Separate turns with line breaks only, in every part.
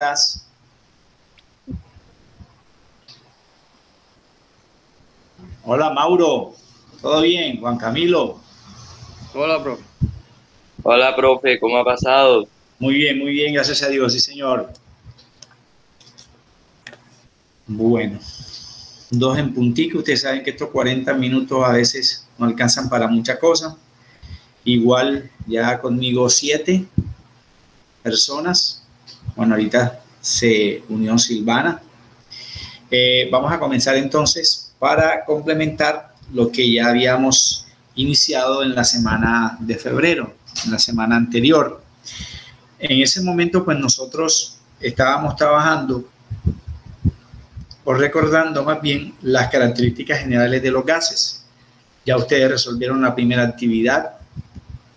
estás? Hola, Mauro. ¿Todo bien? Juan Camilo.
Hola, profe.
Hola, profe, ¿cómo ha pasado?
Muy bien, gracias a Dios, sí, señor. Bueno, 2 en puntico. Ustedes saben que estos 40 minutos a veces no alcanzan para mucha cosa. Igual ya conmigo 7 personas. Bueno, ahorita se unió Silvana. Vamos a comenzar entonces para complementar lo que ya habíamos iniciado en la semana de febrero, en la semana anterior. En ese momento, pues nosotros estábamos trabajando o recordando más bien las características generales de los gases. Ya ustedes resolvieron la primera actividad,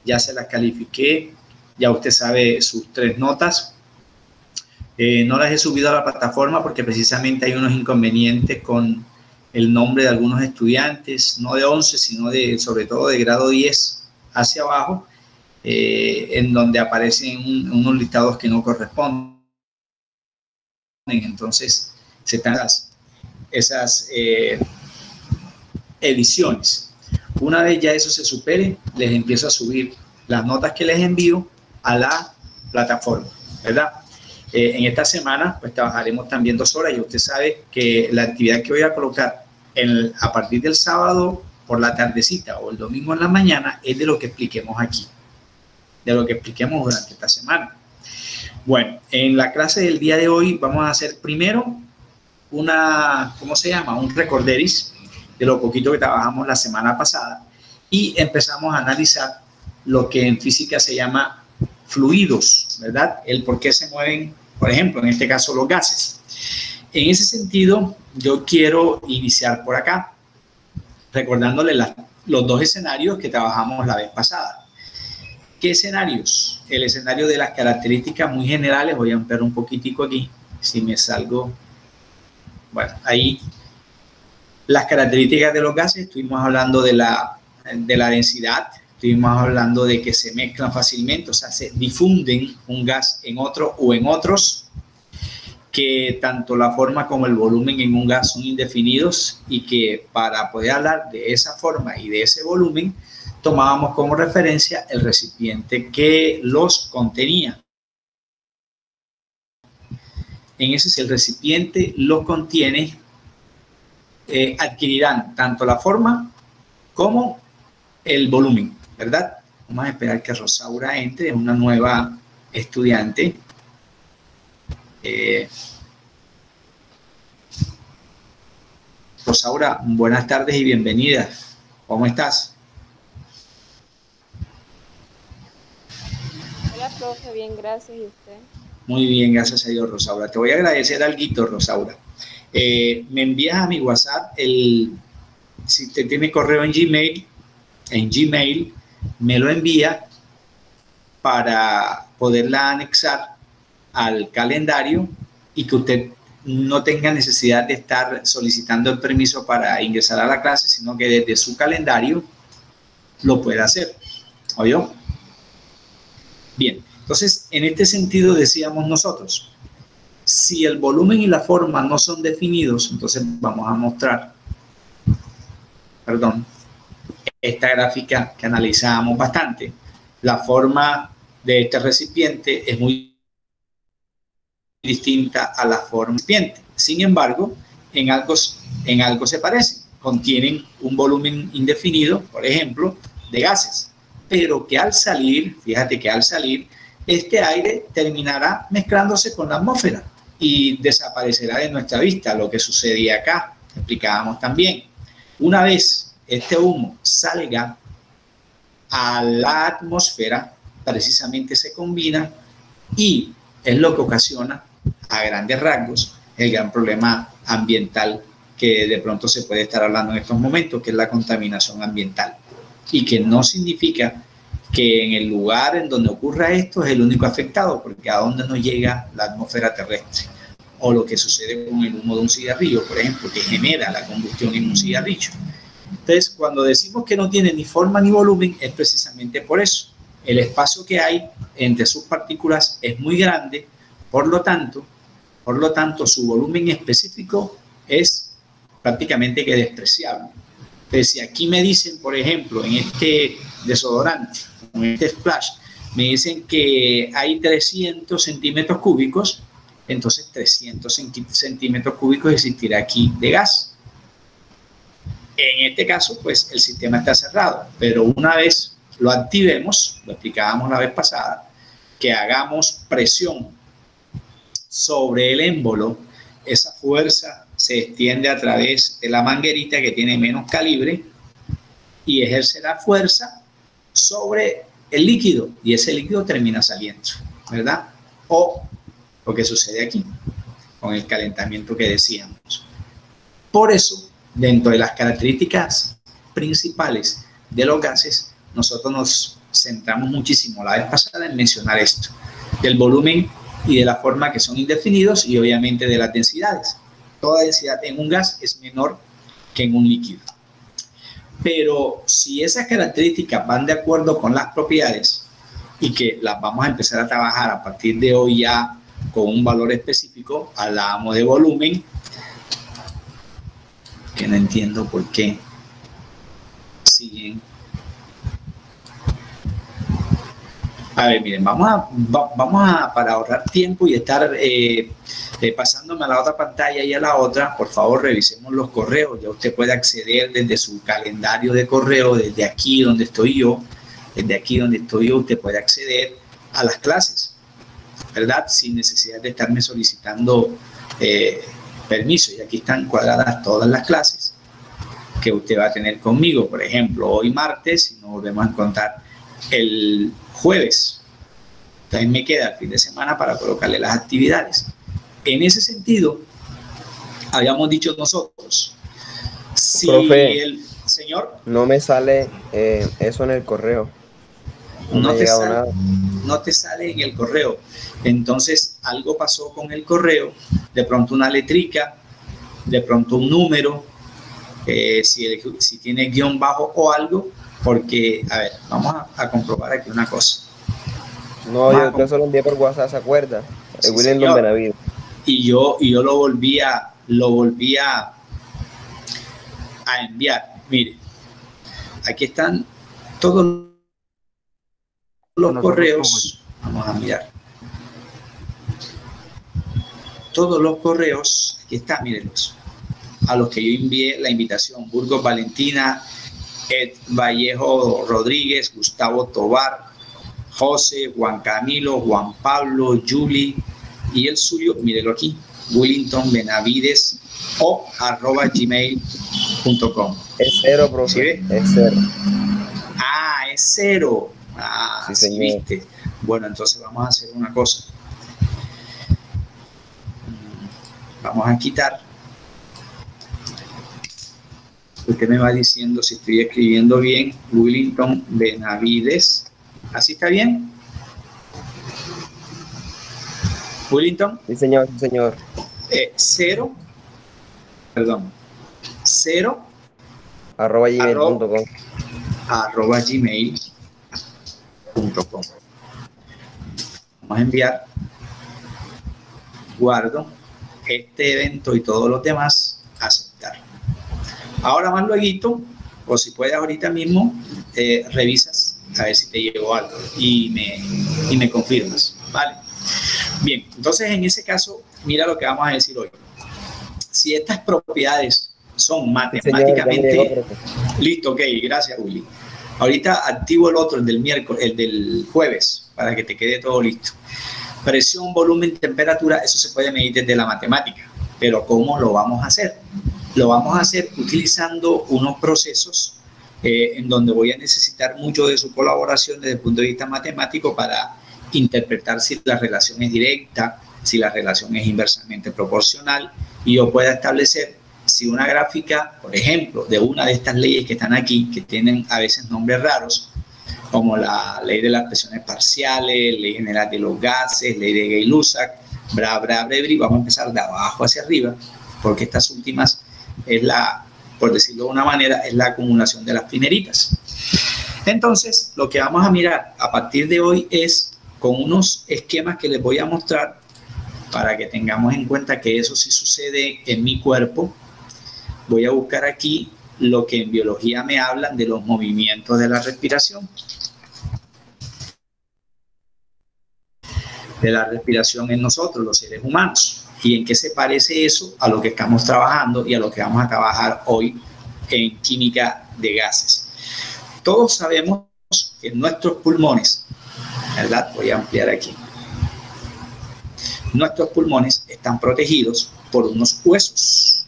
ya se las califiqué, ya usted sabe sus 3 notas. No las he subido a la plataforma porque precisamente hay unos inconvenientes con el nombre de algunos estudiantes, no de 11, sino sobre todo de grado 10 hacia abajo, en donde aparecen unos listados que no corresponden. Entonces, se están esas ediciones. Una vez ya eso se supere, les empiezo a subir las notas que les envío a la plataforma, ¿verdad? En esta semana pues trabajaremos también 2 horas y usted sabe que la actividad que voy a colocar a partir del sábado por la tardecita o el domingo en la mañana es de lo que expliquemos aquí, de lo que expliquemos durante esta semana. Bueno, en la clase del día de hoy vamos a hacer primero ¿cómo se llama? Un recorderis de lo poquito que trabajamos la semana pasada y empezamos a analizar lo que en física se llama fluidos, ¿verdad? El por qué se mueven, por ejemplo, en este caso los gases. En ese sentido, yo quiero iniciar por acá, recordándole los 2 escenarios que trabajamos la vez pasada. ¿Qué escenarios? El escenario de las características muy generales, voy a ampliar un poquitico aquí, si me salgo. Bueno, ahí las características de los gases, estuvimos hablando de la densidad, estuvimos hablando de que se mezclan fácilmente, o sea, se difunden un gas en otro o en otros, que tanto la forma como el volumen en un gas son indefinidos y que para poder hablar de esa forma y de ese volumen, tomábamos como referencia el recipiente que los contenía. En ese, si el recipiente los contiene, adquirirán tanto la forma como el volumen, ¿verdad? Vamos a esperar que Rosaura entre, es una nueva estudiante. Rosaura, buenas tardes y bienvenida. ¿Cómo estás?
Hola, profe, bien, gracias. ¿Y usted?
Muy bien, gracias a Dios, Rosaura. Te voy a agradecer algo, Rosaura. Me envías a mi WhatsApp, si usted tiene correo en Gmail, me lo envía para poderla anexar al calendario y que usted no tenga necesidad de estar solicitando el permiso para ingresar a la clase, sino que desde su calendario lo pueda hacer. ¿Oyó? Bien, entonces en este sentido decíamos nosotros, si el volumen y la forma no son definidos, entonces vamos a mostrar, esta gráfica que analizábamos bastante. La forma de este recipiente es muy distinta a la forma del recipiente. Sin embargo, en algo se parecen. Contienen un volumen indefinido, por ejemplo, de gases, pero que al salir, fíjate que al salir, este aire terminará mezclándose con la atmósfera y desaparecerá de nuestra vista, lo que sucedía acá, explicábamos también. Una vez este humo salga a la atmósfera, precisamente se combina y es lo que ocasiona a grandes rasgos el gran problema ambiental que de pronto se puede estar hablando en estos momentos, que es la contaminación ambiental, y que no significa que en el lugar en donde ocurra esto es el único afectado, porque a dónde nos llega la atmósfera terrestre, o lo que sucede con el humo de un cigarrillo, por ejemplo, que genera la combustión en un cigarrillo. Entonces, cuando decimos que no tiene ni forma ni volumen, es precisamente por eso. El espacio que hay entre sus partículas es muy grande, Por lo tanto, su volumen específico es prácticamente que despreciable. Entonces, si aquí me dicen, por ejemplo, en este desodorante, en este splash, me dicen que hay 300 centímetros cúbicos, entonces 300 centímetros cúbicos existirá aquí de gas. En este caso, pues el sistema está cerrado, pero una vez lo activemos, lo explicábamos la vez pasada, que hagamos presión sobre el émbolo, esa fuerza se extiende a través de la manguerita que tiene menos calibre y ejerce la fuerza sobre el líquido y ese líquido termina saliendo, ¿verdad? O lo que sucede aquí con el calentamiento que decíamos. Por eso, dentro de las características principales de los gases, nosotros nos centramos muchísimo la vez pasada en mencionar esto, del volumen y de la forma que son indefinidos y obviamente de las densidades. Toda densidad en un gas es menor que en un líquido. Pero si esas características van de acuerdo con las propiedades y que las vamos a empezar a trabajar a partir de hoy ya con un valor específico, hablábamos de volumen, que no entiendo por qué siguen. A ver, miren, vamos a para ahorrar tiempo y estar pasándome a la otra pantalla y a la otra, por favor revisemos los correos. Ya usted puede acceder desde su calendario de correo, desde aquí donde estoy yo, usted puede acceder a las clases, ¿verdad? Sin necesidad de estarme solicitando permiso. Y aquí están cuadradas todas las clases que usted va a tener conmigo. Por ejemplo, hoy martes, y nos volvemos a encontrar el jueves. También me queda el fin de semana para colocarle las actividades. En ese sentido, habíamos dicho nosotros, si
profe,
el señor...
No me sale eso en el correo.
No te sale en el correo. Entonces, algo pasó con el correo, de pronto una letrica, de pronto un número, si tiene guión bajo o algo, porque, a ver, vamos a comprobar aquí una cosa.
No, yo se lo envié por WhatsApp, ¿se acuerda?
Sí,
William Don Benavides.
Y yo lo volví a enviar. Mire, aquí están todos los correos. Vamos a mirar. Todos los correos, aquí están, mírenlos, a los que yo envié la invitación: Burgos Valentina, Ed Vallejo Rodríguez, Gustavo Tobar, José, Juan Camilo, Juan Pablo, Julie, y el suyo, mírelo aquí, Willington Benavides o @gmail.com.
Es cero, profe.
¿Sí ve?
Es cero.
Ah, es cero. Ah,
sí,
sí,
señor.
viste. Bueno, entonces vamos a hacer una cosa. Vamos a quitar. Usted me va diciendo si estoy escribiendo bien. Willington Benavides. ¿Así está bien? Willington.
Sí, señor, sí, señor.
Cero
@gmail.com.
@gmail.com. Vamos a enviar, guardo este evento y todos los demás, aceptar. Ahora más luego, o si puedes ahorita mismo, revisas a ver si te llegó algo y me confirmas, ¿vale? Bien, entonces en ese caso, mira lo que vamos a decir hoy. Si estas propiedades son matemáticamente...
Señor, llegó,
listo, ok, gracias, Willy. Ahorita activo el otro, el del miércoles, el del jueves, para que te quede todo listo. Presión, volumen, temperatura, eso se puede medir desde la matemática. Pero ¿cómo lo vamos a hacer? Lo vamos a hacer utilizando unos procesos en donde voy a necesitar mucho de su colaboración desde el punto de vista matemático para interpretar si la relación es directa, si la relación es inversamente proporcional, y yo pueda establecer si una gráfica, por ejemplo, de una de estas leyes que están aquí, que tienen a veces nombres raros, como la ley de las presiones parciales, ley general de los gases, ley de Gay-Lussac, Bra-Bra-Brebri, vamos a empezar de abajo hacia arriba, porque estas últimas es la, por decirlo de una manera, es la acumulación de las primeritas. Entonces, lo que vamos a mirar a partir de hoy es, con unos esquemas que les voy a mostrar, para que tengamos en cuenta que eso sí sucede en mi cuerpo. Voy a buscar aquí lo que en biología me hablan de los movimientos de la respiración. De la respiración en nosotros, los seres humanos. ¿Y en qué se parece eso a lo que estamos trabajando y a lo que vamos a trabajar hoy en química de gases? Todos sabemos que nuestros pulmones, ¿verdad? Voy a ampliar aquí. Nuestros pulmones están protegidos por unos huesos.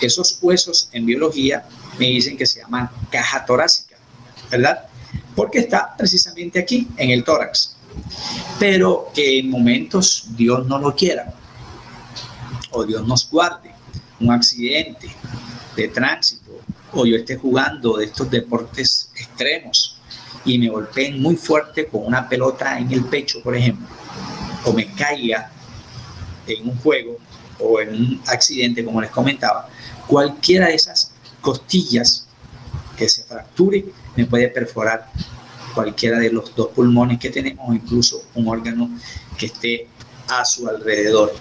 Esos huesos en biología me dicen que se llaman caja torácica, ¿verdad? Porque está precisamente aquí, en el tórax. Pero que en momentos Dios no lo quiera, o Dios nos guarde, un accidente de tránsito, o yo esté jugando de estos deportes extremos y me golpeen muy fuerte con una pelota en el pecho, por ejemplo, o me caiga en un juego o en un accidente, como les comentaba, cualquiera de esas costillas que se fracture me puede perforar cualquiera de los dos pulmones que tenemos, o incluso un órgano que esté a su alrededor.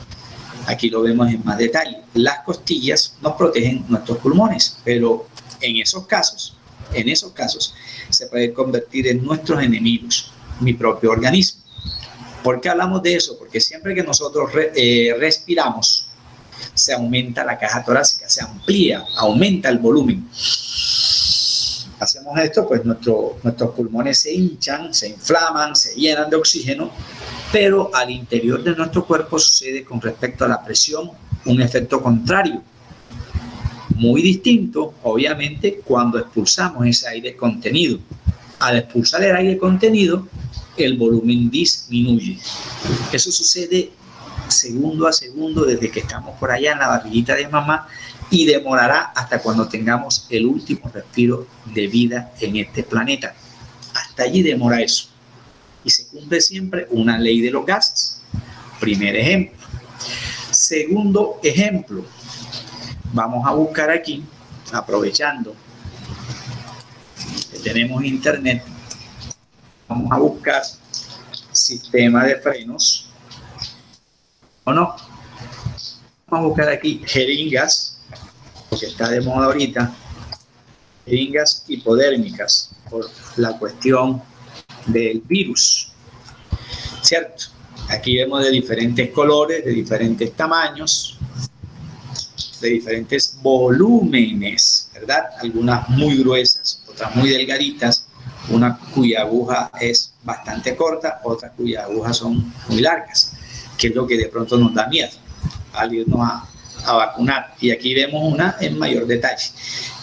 Aquí lo vemos en más detalle. Las costillas nos protegen nuestros pulmones, pero en esos casos se puede convertir en nuestros enemigos, mi propio organismo. ¿Por qué hablamos de eso? Porque siempre que nosotros respiramos, se aumenta la caja torácica, se amplía, aumenta el volumen. Hacemos esto, pues nuestros pulmones se hinchan, se inflaman, se llenan de oxígeno, pero al interior de nuestro cuerpo sucede con respecto a la presión un efecto contrario, muy distinto, obviamente, cuando expulsamos ese aire contenido. Al expulsar el aire contenido, el volumen disminuye. Eso sucede segundo a segundo desde que estamos por allá en la barriguita de mamá y demorará hasta cuando tengamos el último respiro de vida en este planeta. Hasta allí demora eso. Y se cumple siempre una ley de los gases. Primer ejemplo. Segundo ejemplo. Vamos a buscar aquí, aprovechando que tenemos internet, vamos a buscar sistema de frenos, ¿o no? Vamos a buscar aquí jeringas, porque está de moda ahorita, jeringas hipodérmicas, por la cuestión del virus, ¿cierto? Aquí vemos de diferentes colores, de diferentes tamaños, de diferentes volúmenes, ¿verdad? Algunas muy gruesas, otras muy delgaditas, una cuya aguja es bastante corta, otras cuyas agujas son muy largas, que es lo que de pronto nos da miedo al irnos a vacunar. Y aquí vemos una en mayor detalle.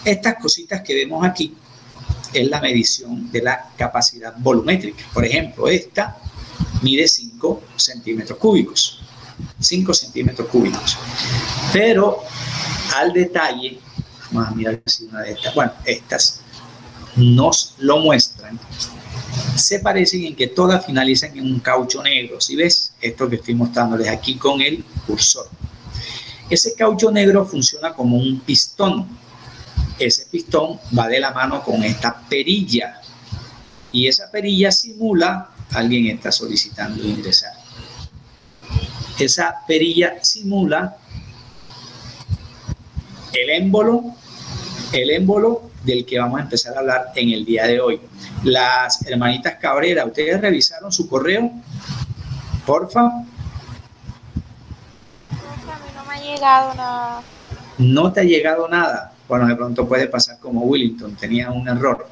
Estas cositas que vemos aquí es la medición de la capacidad volumétrica. Por ejemplo, esta mide 5 centímetros cúbicos. 5 centímetros cúbicos. Pero al detalle, vamos a mirar si una de estas, bueno, estas nos lo muestran, se parecen en que todas finalizan en un caucho negro. ¿Sí ves? Esto que estoy mostrándoles aquí con el cursor. Ese caucho negro funciona como un pistón. Ese pistón va de la mano con esta perilla. Y esa perilla simula, alguien está solicitando ingresar. Esa perilla simula el émbolo del que vamos a empezar a hablar en el día de hoy. Las hermanitas Cabrera, ¿ustedes revisaron su correo? Porfa.
A mí no me ha llegado nada.
¿No te ha llegado nada? Bueno, de pronto puede pasar como Willington, tenía un error.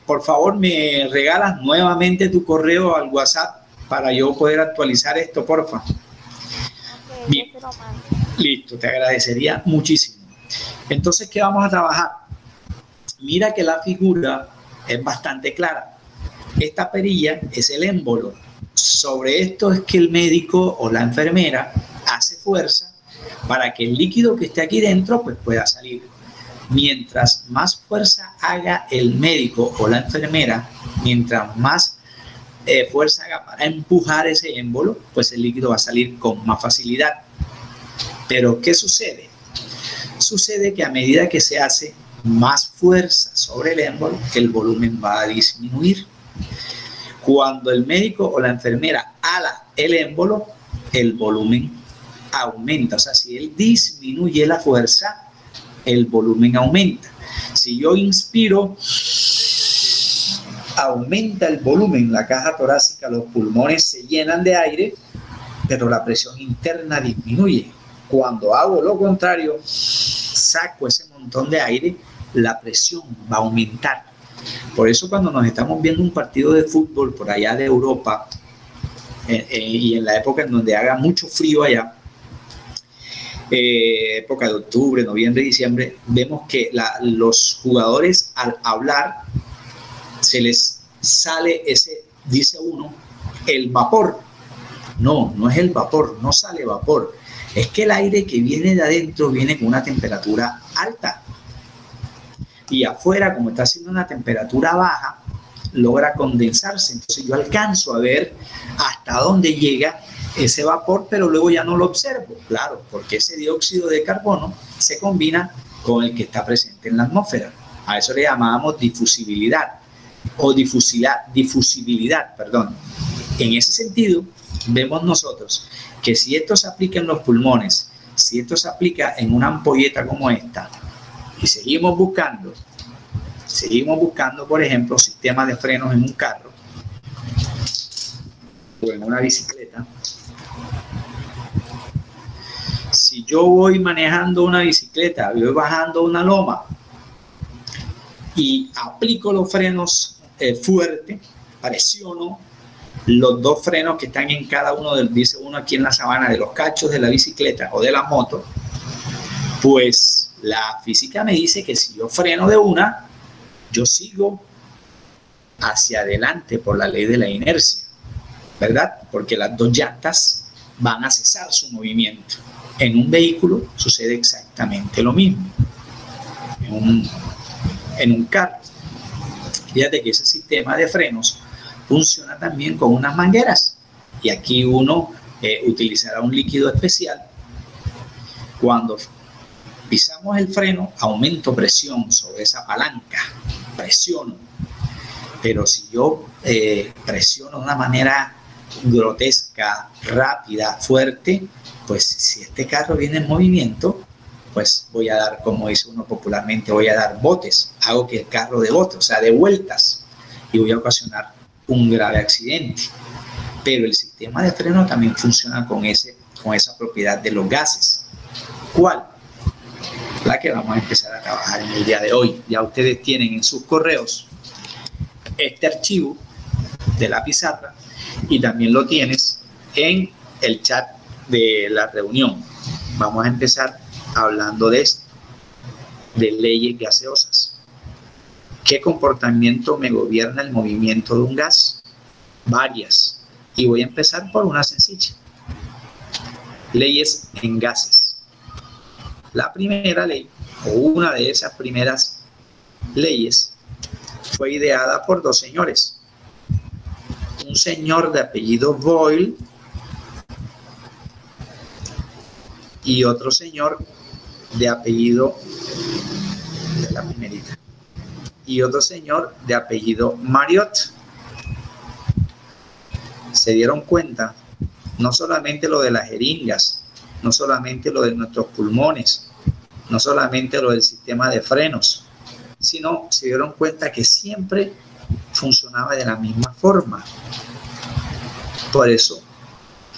Por favor, ¿me regalas nuevamente tu correo al WhatsApp para yo poder actualizar esto, porfa?
Okay,
bien. Listo, te agradecería muchísimo. Entonces, ¿qué vamos a trabajar? Mira que la figura es bastante clara. Esta perilla es el émbolo. Sobre esto es que el médico o la enfermera hace fuerza para que el líquido que esté aquí dentro pues pueda salir. Mientras más fuerza haga el médico o la enfermera, mientras más fuerza haga para empujar ese émbolo, pues el líquido va a salir con más facilidad. Pero ¿qué sucede? Sucede que a medida que se hace más fuerza sobre el émbolo, el volumen va a disminuir. Cuando el médico o la enfermera ala el émbolo, el volumen aumenta. O sea, si él disminuye la fuerza, el volumen aumenta. Si yo inspiro, aumenta el volumen, la caja torácica, los pulmones se llenan de aire, pero la presión interna disminuye. Cuando hago lo contrario, saco ese montón de aire, la presión va a aumentar. Por eso cuando nos estamos viendo un partido de fútbol por allá de Europa, y en la época en donde haga mucho frío allá, época de octubre, noviembre, diciembre, vemos que los jugadores al hablar se les sale ese, dice uno, el vapor. No, no es el vapor, no sale vapor. Es que el aire que viene de adentro viene con una temperatura alta. Y afuera, como está haciendo una temperatura baja, logra condensarse. Entonces yo alcanzo a ver hasta dónde llega ese vapor, pero luego ya no lo observo. Claro, porque ese dióxido de carbono se combina con el que está presente en la atmósfera. A eso le llamábamos difusibilidad o difusibilidad, perdón. En ese sentido, vemos nosotros que si esto se aplica en los pulmones, si esto se aplica en una ampolleta como esta, y seguimos buscando, por ejemplo, sistemas de frenos en un carro o en una bicicleta. Si yo voy manejando una bicicleta, voy bajando una loma y aplico los frenos fuerte, presiono los dos frenos que están en cada uno, dice uno aquí en la sabana, de los cachos de la bicicleta o de la moto, pues la física me dice que si yo freno de una, yo sigo hacia adelante por la ley de la inercia, ¿verdad? Porque las dos llantas van a cesar su movimiento. En un vehículo sucede exactamente lo mismo. En un carro. Fíjate que ese sistema de frenos funciona también con unas mangueras. Y aquí uno utilizará un líquido especial. Cuando pisamos el freno, aumento presión sobre esa palanca, presiono. Pero si yo presiono de una manera grotesca, rápida, fuerte, pues si este carro viene en movimiento, pues voy a dar, como dice uno popularmente, voy a dar botes, hago que el carro debote, o sea, de vueltas, y voy a ocasionar un grave accidente. Pero el sistema de freno también funciona con esa propiedad de los gases. ¿Cuál? La que vamos a empezar a trabajar en el día de hoy. Ya ustedes tienen en sus correos este archivo de la pizarra y también lo tienes en el chat de la reunión. Vamos a empezar hablando de esto, de leyes gaseosas. ¿Qué comportamiento me gobierna el movimiento de un gas? Varias. Y voy a empezar por una sencilla. Leyes en gases. La primera ley, o una de esas primeras leyes, fue ideada por dos señores. Un señor de apellido Boyle y otro señor de apellido, de la primerita, y otro señor de apellido Marriott. Se dieron cuenta, no solamente lo de las jeringas, no solamente lo de nuestros pulmones, no solamente lo del sistema de frenos, sino se dieron cuenta que siempre funcionaba de la misma forma. Por eso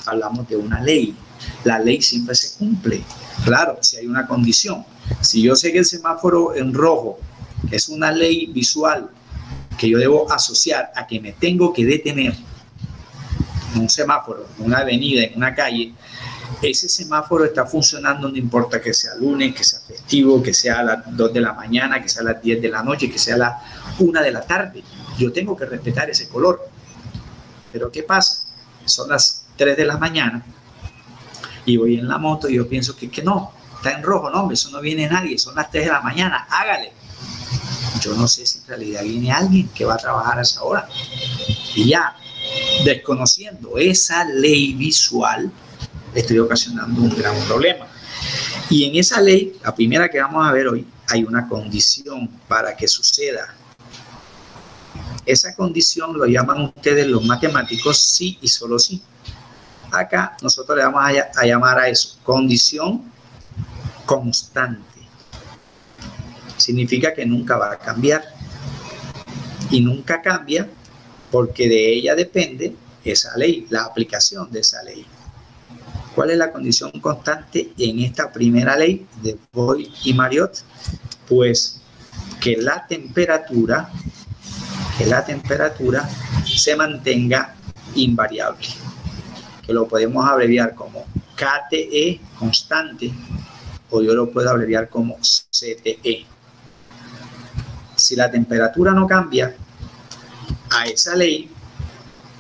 hablamos de una ley. La ley siempre se cumple. Claro, si hay una condición. Si yo sé que el semáforo en rojo es una ley visual que yo debo asociar a que me tengo que detener en un semáforo, en una avenida, en una calle, ese semáforo está funcionando, no importa que sea lunes, que sea festivo, que sea a las 2 de la mañana, que sea a las 10 de la noche, que sea a las 1 de la tarde. Yo tengo que respetar ese color. Pero ¿qué pasa? Son las 3 de la mañana y voy en la moto y yo pienso que no, está en rojo, no, hombre, eso no viene nadie, son las 3 de la mañana, hágale. Yo no sé si en realidad viene alguien que va a trabajar a esa hora. Y ya, desconociendo esa ley visual, estoy ocasionando un gran problema. Y en esa ley, la primera que vamos a ver hoy, hay una condición para que suceda. Esa condición lo llaman ustedes los matemáticos sí y solo sí. Acá nosotros le vamos a llamar a eso condición constante. Significa que nunca va a cambiar. Y nunca cambia porque de ella depende esa ley, la aplicación de esa ley. ¿Cuál es la condición constante en esta primera ley de Boyle y Marriott? Pues que la temperatura se mantenga invariable, que lo podemos abreviar como KTE, constante, o yo lo puedo abreviar como CTE. Si la temperatura no cambia, a esa ley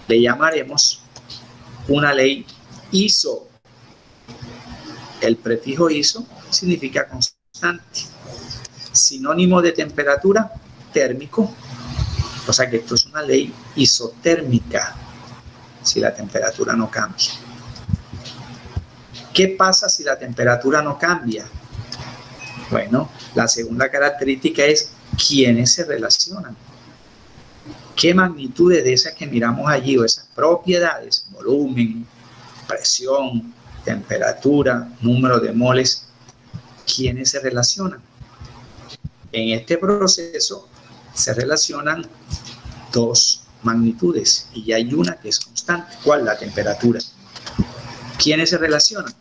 le llamaremos una ley ISO. El prefijo ISO significa constante. Sinónimo de temperatura, térmico. O sea que esto es una ley isotérmica si la temperatura no cambia. ¿Qué pasa si la temperatura no cambia? Bueno, la segunda característica es quiénes se relacionan. ¿Qué magnitudes de esas que miramos allí o esas propiedades, volumen, presión, temperatura, número de moles, quiénes se relacionan? En este proceso se relacionan dos magnitudes y hay una que es constante. ¿Cuál? La temperatura. ¿Quiénes se relacionan?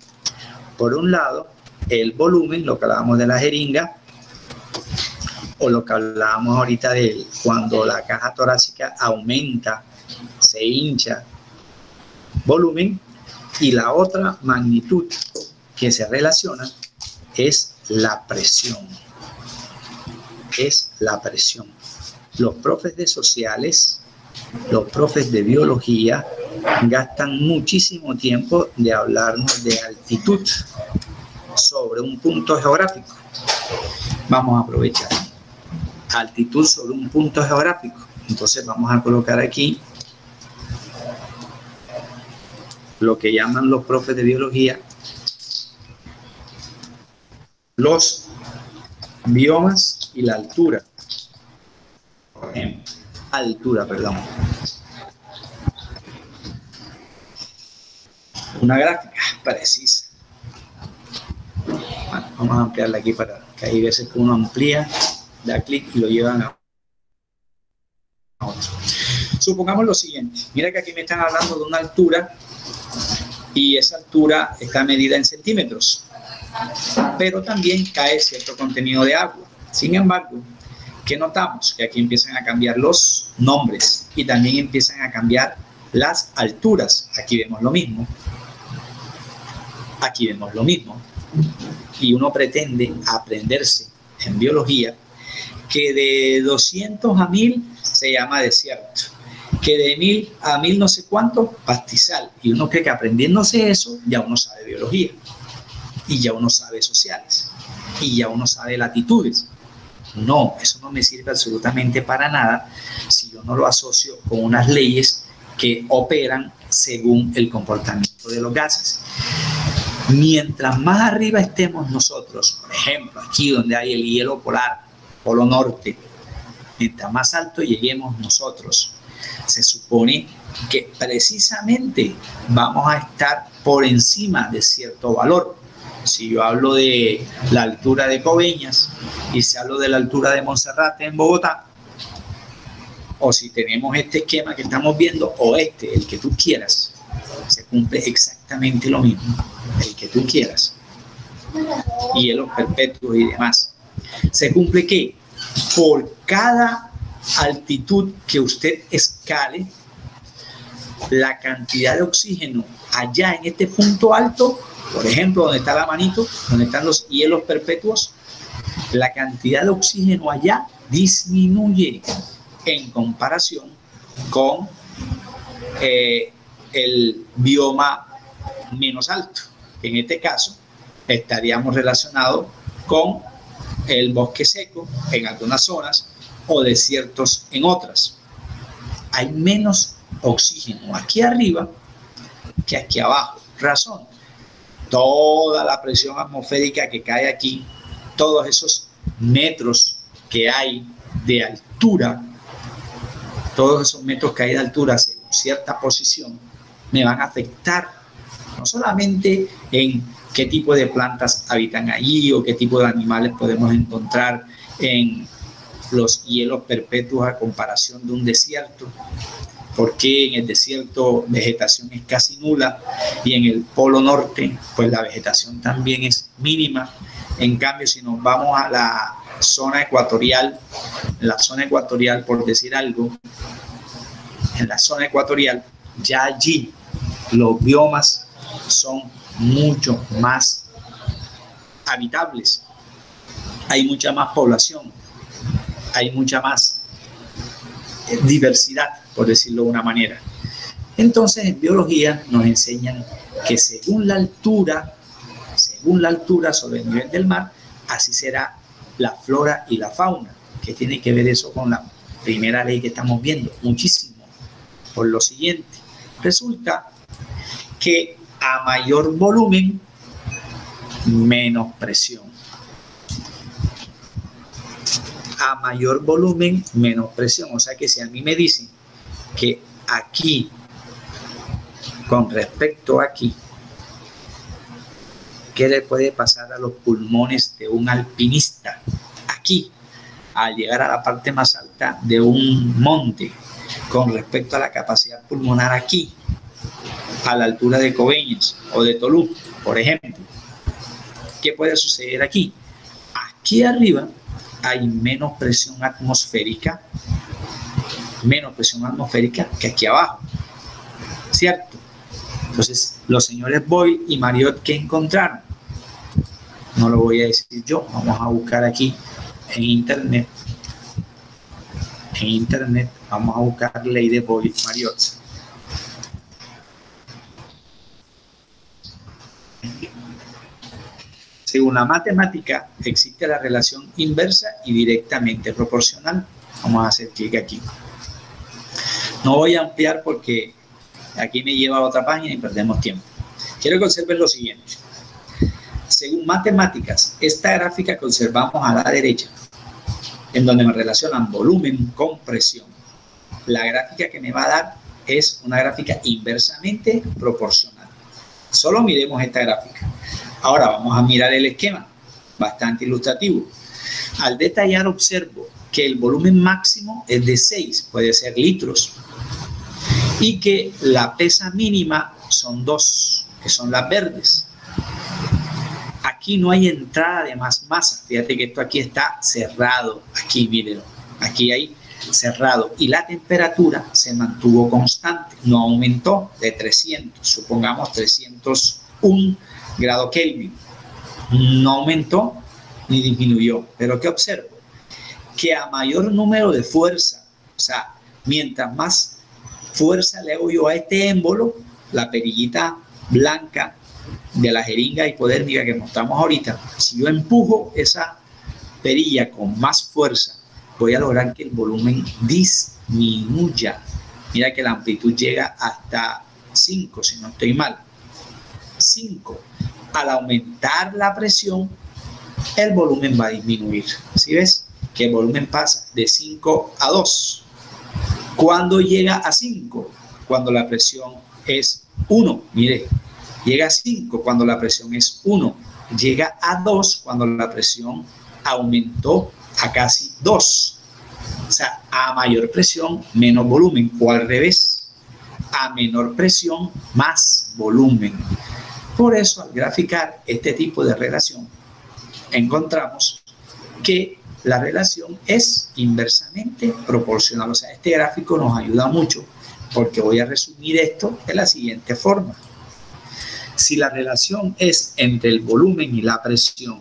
Por un lado, el volumen, lo que hablábamos de la jeringa, o lo que hablábamos ahorita de cuando la caja torácica aumenta, se hincha, volumen, y la otra magnitud que se relaciona es la presión. Es la presión. Los profes de sociales, los profes de biología gastan muchísimo tiempo de hablarnos de altitud sobre un punto geográfico. Vamos a aprovechar. Altitud sobre un punto geográfico. Entonces vamos a colocar aquí lo que llaman los profes de biología los biomas y la altura. Altura, perdón. Una gráfica precisa. Bueno, vamos a ampliarla aquí para que hay veces que uno amplía, da clic y lo llevan a otro. Supongamos lo siguiente. Mira que aquí me están hablando de una altura y esa altura está medida en centímetros, pero también cae cierto contenido de agua. Sin embargo, ¿qué notamos? Que aquí empiezan a cambiar los nombres y también empiezan a cambiar las alturas. Aquí vemos lo mismo. Aquí vemos lo mismo. Y uno pretende aprenderse en biología que de 200 a 1000 se llama desierto, que de 1000 a 1000 no sé cuánto, pastizal. Y uno cree que aprendiéndose eso, ya uno sabe biología, y ya uno sabe sociales, y ya uno sabe latitudes. No, eso no me sirve absolutamente para nada si yo no lo asocio con unas leyes que operan según el comportamiento de los gases. Mientras más arriba estemos nosotros, por ejemplo, aquí donde hay el hielo polar, polo norte, mientras más alto lleguemos nosotros, se supone que precisamente vamos a estar por encima de cierto valor. Si yo hablo de la altura de Coveñas y si hablo de la altura de Monserrate en Bogotá, o si tenemos este esquema que estamos viendo, o este, el que tú quieras, se cumple exactamente lo mismo, el que tú quieras. Hielos perpetuos y demás. Se cumple que por cada altitud que usted escale, la cantidad de oxígeno allá en este punto alto, por ejemplo, donde está la manito, donde están los hielos perpetuos, la cantidad de oxígeno allá disminuye en comparación con el bioma menos alto. En este caso, estaríamos relacionados con el bosque seco en algunas zonas o desiertos en otras. Hay menos oxígeno aquí arriba que aquí abajo. Razón: toda la presión atmosférica que cae aquí, todos esos metros que hay de altura, todos esos metros que hay de altura según cierta posición, me van a afectar no solamente en qué tipo de plantas habitan allí o qué tipo de animales podemos encontrar en los hielos perpetuos a comparación de un desierto, porque en el desierto vegetación es casi nula y en el polo norte pues la vegetación también es mínima. En cambio, si nos vamos a la zona ecuatorial, por decir algo, en la zona ecuatorial, ya allí los biomas son mucho más habitables, hay mucha más población, hay mucha más diversidad, por decirlo de una manera. Entonces, en biología nos enseñan que según la altura sobre el nivel del mar, así será la flora y la fauna. ¿Qué tiene que ver eso con la primera ley que estamos viendo? Muchísimo. Por lo siguiente, resulta que a mayor volumen, menos presión. A mayor volumen, menos presión. O sea que si a mí me dicen que aquí, con respecto a aquí, ¿qué le puede pasar a los pulmones de un alpinista? Aquí, al llegar a la parte más alta de un monte, con respecto a la capacidad pulmonar aquí, a la altura de Coveñas o de Tolú, por ejemplo. ¿Qué puede suceder aquí? Aquí arriba hay menos presión atmosférica que aquí abajo, ¿cierto? Entonces, los señores Boyle y Marriott, ¿qué encontraron? No lo voy a decir yo, vamos a buscar aquí en internet. Vamos a buscar ley de Boyle y Marriott. Según la matemática, existe la relación inversa y directamente proporcional. Vamos a hacer clic aquí. No voy a ampliar porque aquí me lleva a otra página y perdemos tiempo. Quiero que observen lo siguiente. Según matemáticas, esta gráfica que observamos a la derecha, en donde me relacionan volumen con presión, la gráfica que me va a dar es una gráfica inversamente proporcional. Solo miremos esta gráfica. Ahora vamos a mirar el esquema, bastante ilustrativo. Al detallar observo que el volumen máximo es de 6, puede ser litros, y que la pesa mínima son 2, que son las verdes. Aquí no hay entrada de más masa. Fíjate que esto aquí está cerrado. Aquí, mírenlo. Aquí hay cerrado. Y la temperatura se mantuvo constante. No aumentó de 300. Supongamos 301 grado Kelvin. No aumentó ni disminuyó. Pero ¿qué observo? Que a mayor número de fuerza, o sea, mientras más fuerza le hago yo a este émbolo, la perillita blanca de la jeringa hipodérmica que mostramos ahorita, si yo empujo esa perilla con más fuerza, voy a lograr que el volumen disminuya. Mira que la amplitud llega hasta 5, si no estoy mal. 5. Al aumentar la presión, el volumen va a disminuir. ¿Sí ves? Que el volumen pasa de 5 a 2. ¿Cuándo llega a 5? Cuando la presión es 1. Mire, llega a 5 cuando la presión es 1. Llega a 2 cuando la presión aumentó a casi 2. O sea, a mayor presión, menos volumen. O al revés, a menor presión, más volumen. Por eso, al graficar este tipo de relación, encontramos que la relación es inversamente proporcional. O sea, este gráfico nos ayuda mucho porque voy a resumir esto de la siguiente forma. Si la relación es entre el volumen y la presión,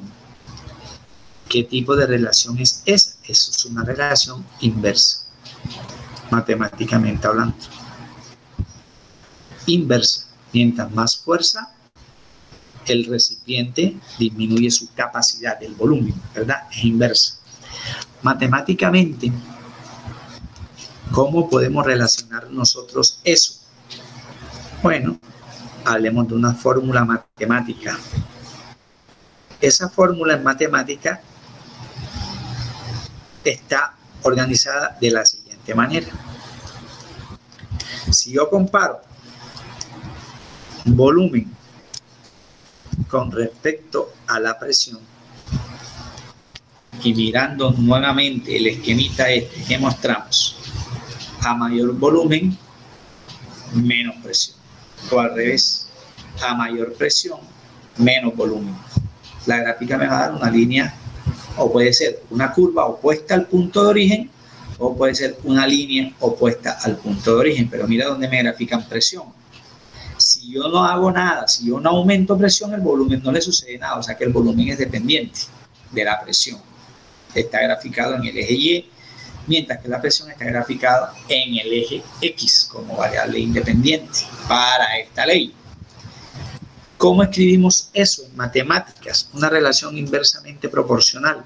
¿qué tipo de relación es esa? Eso es una relación inversa, matemáticamente hablando. Inversa. Mientras más fuerza, el recipiente disminuye su capacidad, el volumen, ¿verdad? Es inversa. Matemáticamente, ¿cómo podemos relacionar nosotros eso? Bueno, hablemos de una fórmula matemática. Esa fórmula en matemática está organizada de la siguiente manera. Si yo comparo volumen con respecto a la presión. Y mirando nuevamente el esquemita este que mostramos, a mayor volumen, menos presión. O al revés, a mayor presión, menos volumen. La gráfica me va a dar una línea, o puede ser una curva opuesta al punto de origen, o puede ser una línea opuesta al punto de origen. Pero mira dónde me grafican presión. Si yo no hago nada, si yo no aumento presión, el volumen no le sucede nada. O sea que el volumen es dependiente de la presión. Está graficado en el eje Y, mientras que la presión está graficada en el eje X como variable independiente para esta ley. ¿Cómo escribimos eso en matemáticas? Una relación inversamente proporcional.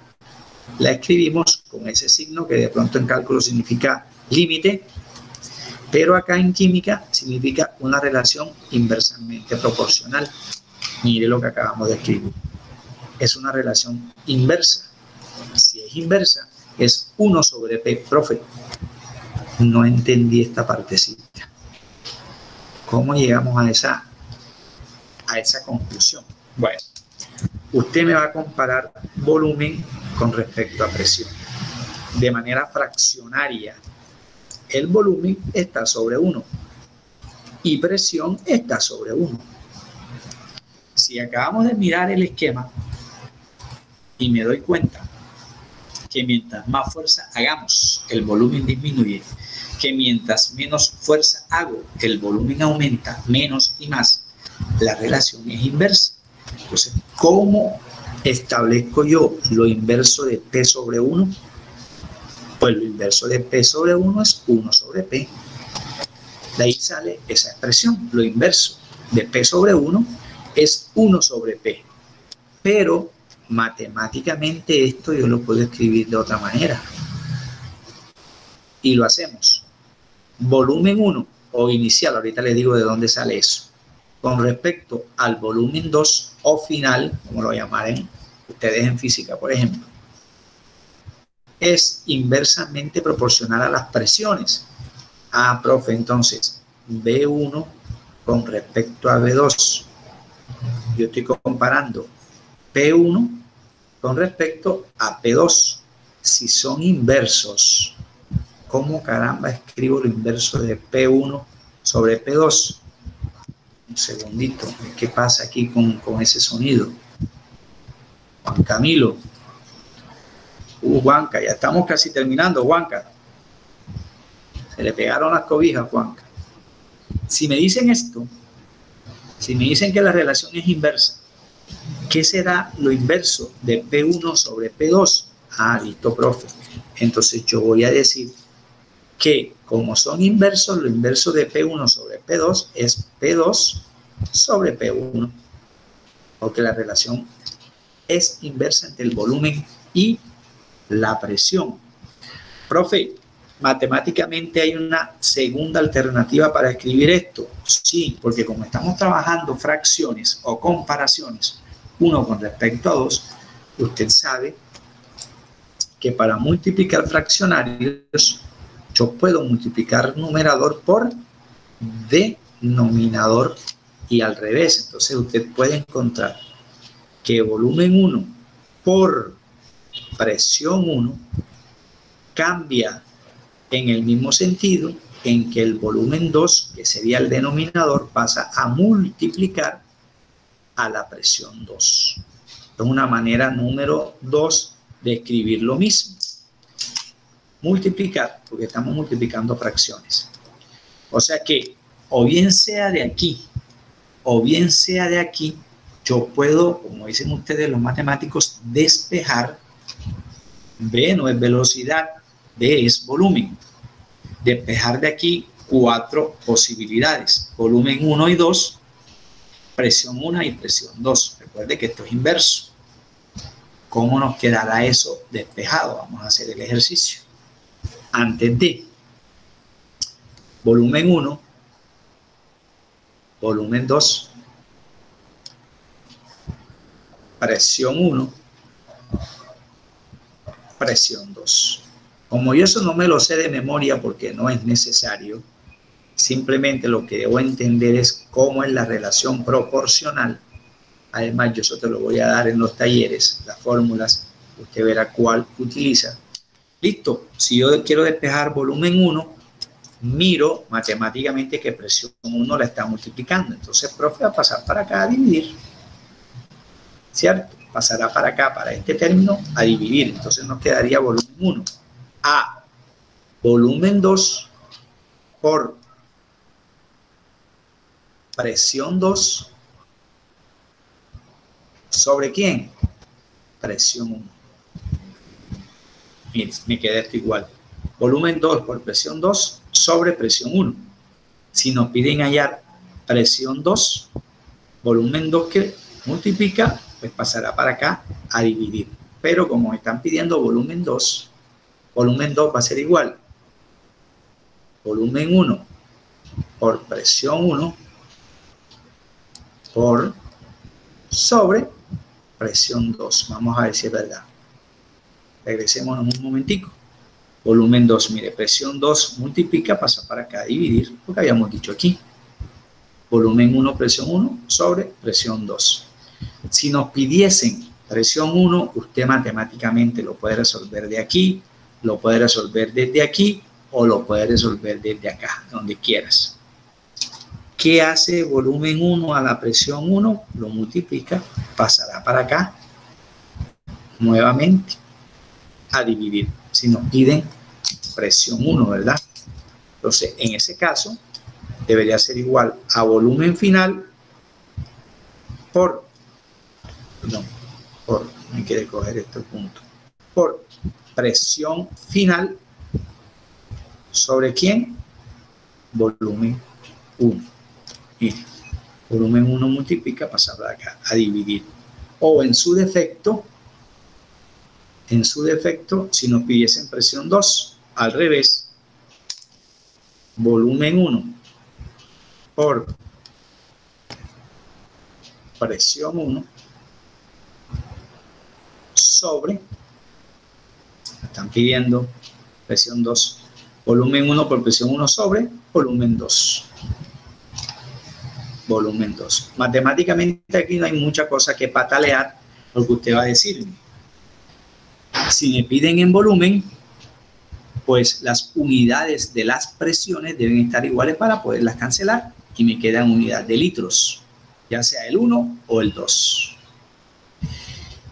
La escribimos con ese signo que de pronto en cálculo significa límite, pero acá en química significa una relación inversamente proporcional. Mire lo que acabamos de escribir. Es una relación inversa. Si es inversa, es 1 sobre P. Profe, no entendí esta partecita. ¿Cómo llegamos a esa conclusión? Bueno, usted me va a comparar volumen con respecto a presión. De manera fraccionaria, el volumen está sobre 1 y presión está sobre 1. Si acabamos de mirar el esquema y me doy cuenta que mientras más fuerza hagamos, el volumen disminuye, que mientras menos fuerza hago, el volumen aumenta, menos y más, la relación es inversa. Entonces, ¿cómo establezco yo lo inverso de P sobre 1? Pues lo inverso de P sobre 1 es 1 sobre P. De ahí sale esa expresión. Lo inverso de P sobre 1 es 1 sobre P. Pero matemáticamente esto yo lo puedo escribir de otra manera. Y lo hacemos. Volumen 1 o inicial, ahorita les digo de dónde sale eso. Con respecto al volumen 2 o final, como lo llamarán ustedes en física, por ejemplo, es inversamente proporcional a las presiones. Ah, profe, entonces, B1 con respecto a B2. Yo estoy comparando P1 con respecto a P2. Si son inversos, ¿cómo caramba escribo lo inverso de P1 sobre P2? Un segundito, ¿qué pasa aquí con ese sonido? Juan Camilo. Juanca, ya estamos casi terminando, Juanca. Se le pegaron las cobijas, Juanca. Si me dicen esto, si me dicen que la relación es inversa, ¿qué será lo inverso de P1 sobre P2? Ah, listo, profe. Entonces yo voy a decir que como son inversos, lo inverso de P1 sobre P2 es P2 sobre P1. Porque la relación es inversa entre el volumen y la presión. Profe, matemáticamente hay una segunda alternativa para escribir esto. Sí, porque como estamos trabajando fracciones o comparaciones, 1 con respecto a 2, usted sabe que para multiplicar fraccionarios, yo puedo multiplicar numerador por denominador y al revés. Entonces usted puede encontrar que volumen 1 por presión 1 cambia en el mismo sentido en que el volumen 2, que sería el denominador, pasa a multiplicar a la presión 2. Es una manera número 2 de escribir lo mismo. Multiplicar, porque estamos multiplicando fracciones. O sea que, o bien sea de aquí, o bien sea de aquí, yo puedo, como dicen ustedes los matemáticos, despejar. B no es velocidad, B es volumen. Despejar de aquí 4 posibilidades. Volumen 1 y 2, presión 1 y presión 2. Recuerde que esto es inverso. ¿Cómo nos quedará eso despejado? Vamos a hacer el ejercicio. Antes de volumen 1, volumen 2, presión 1, presión 2. Como yo eso no me lo sé de memoria porque no es necesario, simplemente lo que debo entender es cómo es la relación proporcional Además, yo eso te lo voy a dar en los talleres, las fórmulas, usted verá cuál utiliza. Listo, si yo quiero despejar volumen 1, miro matemáticamente que presión 1 la está multiplicando. Entonces, profe, va a pasar para acá a dividir. ¿Cierto? Pasará para acá, para este término, a dividir. Entonces nos quedaría volumen 1 a volumen 2 por presión 2 sobre ¿quién? Presión 1. Miren, me queda esto igual. Volumen 2 por presión 2 sobre presión 1. Si nos piden hallar presión 2, volumen 2 que multiplica, pues pasará para acá a dividir. Pero como están pidiendo volumen 2 va a ser igual. Volumen 1 por presión 1 por sobre presión 2. Vamos a ver si es verdad. Regresemos en un momentico. Volumen 2, mire, presión 2 multiplica, pasa para acá a dividir, lo que habíamos dicho aquí. Volumen 1, presión 1 sobre presión 2. Si nos pidiesen presión 1, usted matemáticamente lo puede resolver de aquí, lo puede resolver desde aquí o lo puede resolver desde acá, donde quieras. ¿Qué hace volumen 1 a la presión 1? Lo multiplica, pasará para acá nuevamente a dividir. Si nos piden presión 1, ¿verdad? Entonces, en ese caso, debería ser igual a volumen final por, no me quiere coger este punto, por presión final sobre ¿quién? Volumen 1. Mire, volumen 1 multiplica, pasa para acá a dividir. O en su defecto, si nos pidiesen presión 2, al revés, volumen 1 por presión 1 sobre, están pidiendo presión 2, volumen 1 por presión 1 sobre volumen 2. Volumen 2. Matemáticamente aquí no hay mucha cosa que patalear, porque usted va a decir, si me piden en volumen, pues las unidades de las presiones deben estar iguales para poderlas cancelar y me quedan unidades de litros, ya sea el 1 o el 2.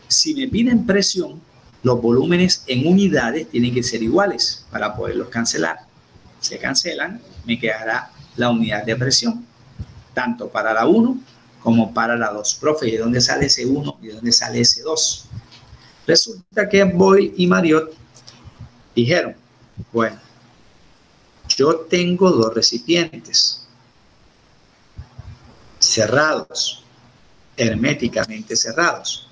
Si me piden presión, los volúmenes en unidades tienen que ser iguales para poderlos cancelar. Se cancelan, me quedará la unidad de presión, tanto para la 1 como para la 2. Profe, ¿de dónde sale ese 1 y de dónde sale ese 2? Resulta que Boyle y Marriott dijeron, bueno, yo tengo dos recipientes cerrados, herméticamente cerrados.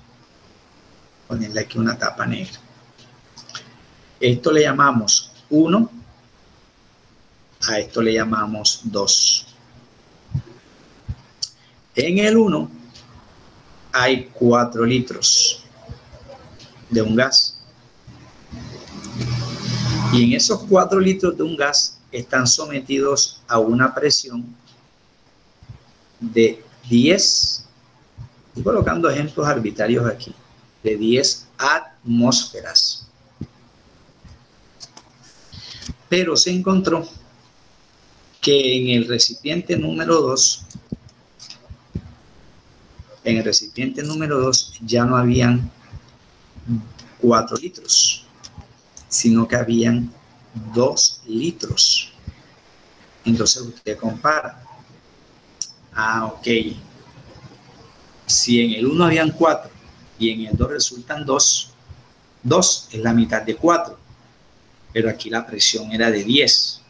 Ponerle aquí una tapa negra. Esto le llamamos 1, a esto le llamamos 2. En el 1 hay 4 litros de un gas. Y en esos 4 litros de un gas están sometidos a una presión de 10, estoy colocando ejemplos arbitrarios aquí, de 10 atmósferas. Pero se encontró que en el recipiente número 2, ya no habían 4 litros, sino que habían 2 litros. Entonces usted compara. Ok. Si en el 1 habían 4 y en el 2 resultan 2, 2 es la mitad de 4. Pero aquí la presión era de 10.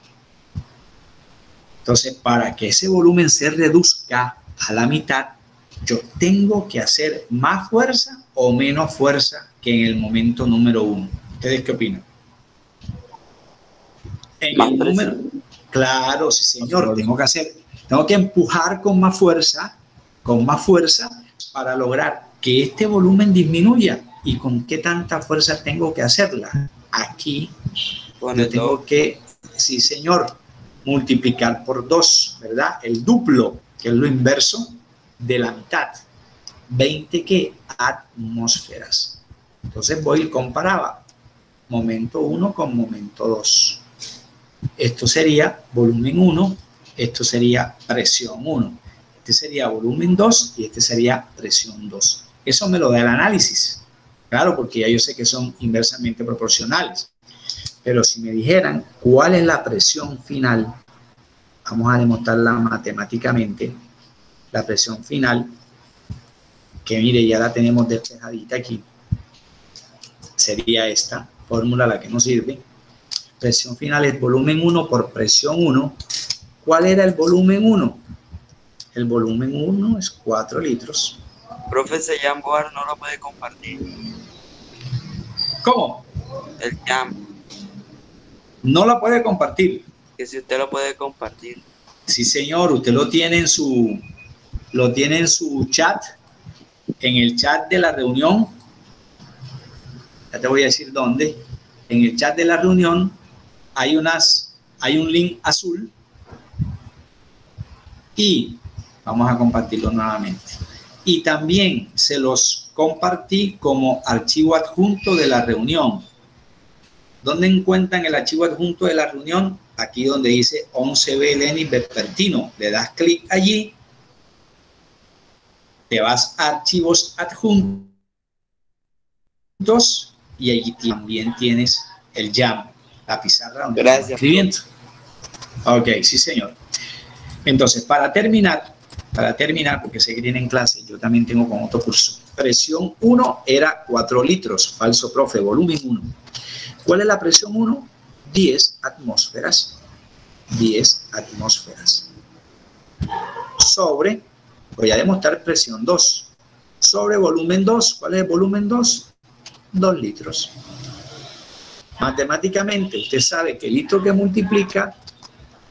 Entonces, para que ese volumen se reduzca a la mitad, yo tengo que hacer más fuerza o menos fuerza que en el momento número 1. ¿Ustedes qué opinan? En el número, claro, sí señor, tengo que empujar con más fuerza para lograr que este volumen disminuya. ¿Y con qué tanta fuerza tengo que hacerla? Aquí yo tengo que, sí señor, multiplicar por 2, ¿verdad? El duplo, que es lo inverso de la mitad. 20 ¿qué? Atmósferas. Entonces voy y comparaba momento 1 con momento 2. Esto sería volumen 1, esto sería presión 1. Este sería volumen 2 y este sería presión 2. Eso me lo da el análisis. Claro, porque ya yo sé que son inversamente proporcionales. Pero si me dijeran cuál es la presión final, vamos a demostrarla matemáticamente. La presión final, que mire, ya la tenemos despejadita aquí, sería esta fórmula la que nos sirve. Presión final es volumen 1 por presión 1. ¿Cuál era el volumen 1? El volumen 1 es 4 litros.
Profe, ese Jamboard no lo puede compartir.
¿Cómo?
El Jam,
No la puede compartir.
que si usted lo puede compartir.
Sí, señor, usted lo tiene en su chat, en el chat de la reunión. Ya te voy a decir dónde. En el chat de la reunión hay un link azul y vamos a compartirlo nuevamente. Y también se los compartí como archivo adjunto de la reunión. ¿Dónde encuentran el archivo adjunto de la reunión? Aquí donde dice 11B Lenin Vespertino. Le das clic allí, te vas a archivos adjuntos y allí también tienes el Jam, la pizarra donde estamos escribiendo. Ok, sí señor. Entonces, para terminar, porque sé que tienen clase, yo también tengo con otro curso. Presión 1 era 4 litros, falso profe, volumen 1. ¿Cuál es la presión 1? 10 atmósferas. 10 atmósferas. Sobre, voy a demostrar presión 2. Sobre volumen 2. ¿Cuál es el volumen 2? 2 litros. Matemáticamente, usted sabe que litro que multiplica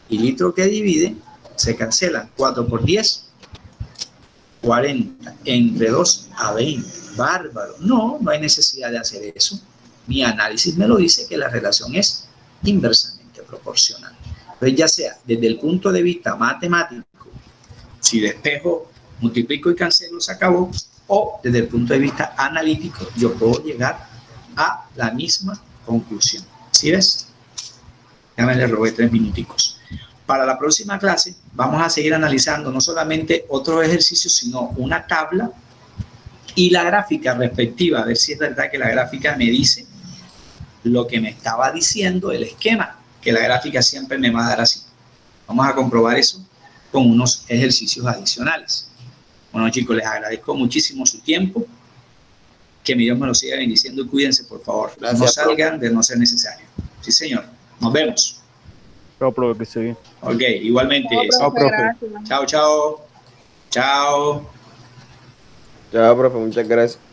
y litro que divide se cancelan. 4 por 10, 40. Entre 2 a 20. Bárbaro. No hay necesidad de hacer eso. Mi análisis me lo dice que la relación es inversamente proporcional. Entonces, ya sea desde el punto de vista matemático, si despejo, multiplico y cancelo, se acabó, o desde el punto de vista analítico, yo puedo llegar a la misma conclusión. ¿Sí ves? Ya me le robé 3 minuticos. Para la próxima clase vamos a seguir analizando no solamente otros ejercicios, sino una tabla y la gráfica respectiva, a ver si es verdad que la gráfica me dice lo que me estaba diciendo el esquema, que la gráfica siempre me va a dar así. Vamos a comprobar eso con unos ejercicios adicionales. Bueno, chicos, les agradezco muchísimo su tiempo. Que mi Dios me lo siga bendiciendo y cuídense, por favor. Gracias, no salgan de no ser necesario. Sí, señor. Nos vemos.
Chao, profe, que esté bien.
Ok, igualmente.
Chao, profe.
Chao, chao. Chao.
Chao, profe, muchas gracias.